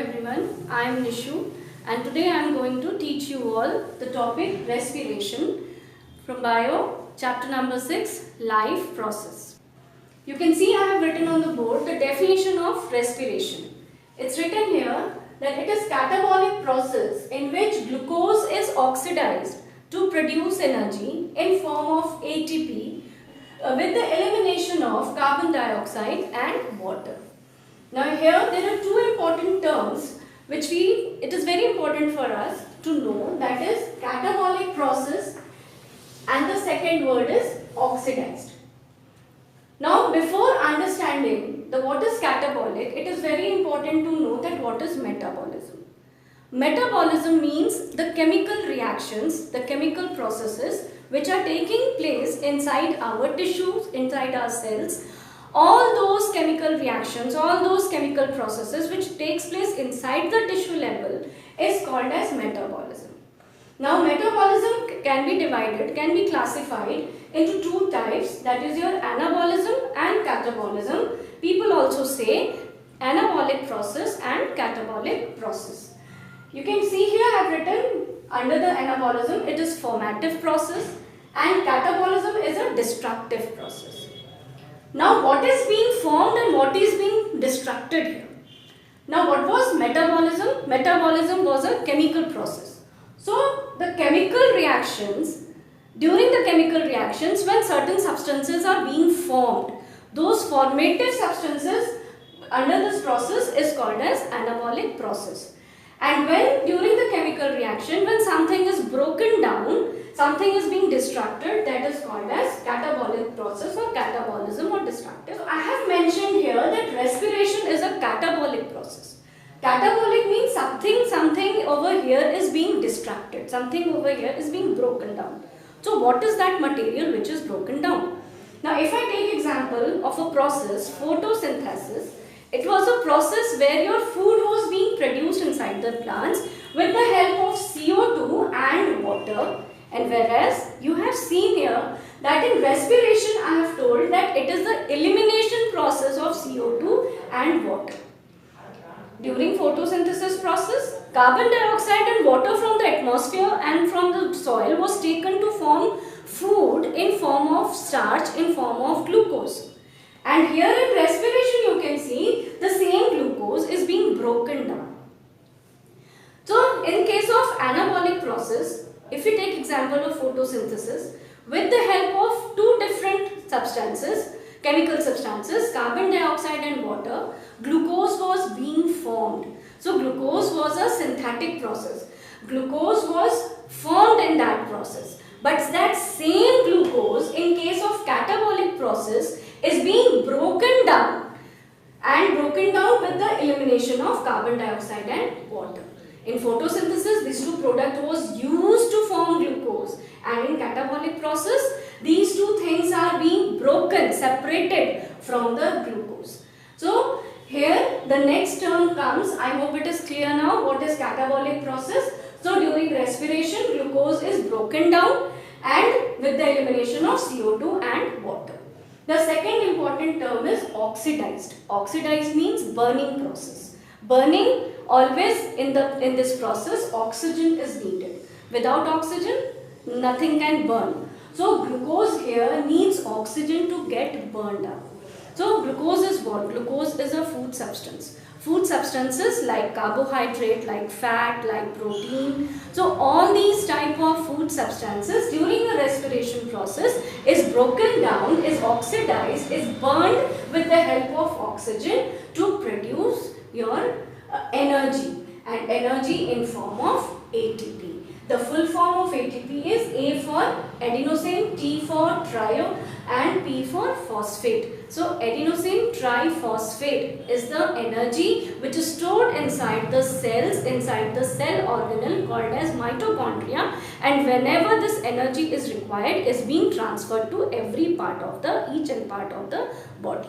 everyone, I am Nishu and today I am going to teach you all the topic respiration from bio chapter number 6 life process. You can see I have written on the board the definition of respiration. It's written here that it is catabolic process in which glucose is oxidized to produce energy in form of ATP with the elimination of carbon dioxide and water. Now here there are two important terms which it is very important for us to know, that is catabolic process and the second word is oxidized. Now before understanding what is catabolic, it is very important to know that what is metabolism. Metabolism means the chemical reactions, the chemical processes which are taking place inside our tissues, inside our cells. All those chemical reactions, all those chemical processes which takes place inside the tissue level is called as metabolism. Now metabolism can be divided, can be classified into two types, that is your anabolism and catabolism. People also say anabolic process and catabolic process. You can see here I have written under the anabolism it is formative process and catabolism is a destructive process. Now what is being formed and what is being destructed here? Now what was metabolism? Metabolism was a chemical process. So the chemical reactions, during the chemical reactions when certain substances are being formed, those formative substances under this process is called as anabolic process. And when during the chemical reaction, when something is broken down, something is being destructed, that is called as catabolic process or catabolism or destructive. So I have mentioned here that respiration is a catabolic process. Catabolic means something over here is being destructed, something over here is being broken down. So what is that material which is broken down? Now if I take example of a process, photosynthesis, it was a process where your food was being produced inside the plants with the help of CO2 and water. And whereas you have seen here that in respiration I have told that it is the elimination process of CO2 and water. During photosynthesis process, carbon dioxide and water from the atmosphere and from the soil was taken to form food in form of starch, in form of glucose. And here in respiration you can see the same glucose is being broken down. So in case of anabolic process, if we take example of photosynthesis, with the help of two different substances, chemical substances, carbon dioxide and water, glucose was being formed. So glucose was a synthetic process. Glucose was formed in that process. But that same glucose in case of catabolic process is being broken down with the elimination of carbon dioxide and water. In photosynthesis, these two products was used to form glucose, and in catabolic process, these two things are being broken, separated from the glucose. So here the next term comes, I hope it is clear now what is catabolic process. So during respiration, glucose is broken down and with the elimination of CO2 and water. The second important term is oxidized. Oxidized means burning process. Burning, always in this process oxygen is needed. Without oxygen, nothing can burn. So glucose here needs oxygen to get burned up. So glucose is what? Glucose is a food substance. Food substances like carbohydrate, like fat, like protein. So all these type of food substances during the respiration process is broken down, is oxidized, is burned with the help of oxygen to produce your energy, and energy in form of ATP. The full form of ATP is A for adenosine, T for trio and P for phosphate. So adenosine triphosphate is the energy which is stored inside the cells, inside the cell organelle called as mitochondria, and whenever this energy is required is being transferred to every part of each and part of the body.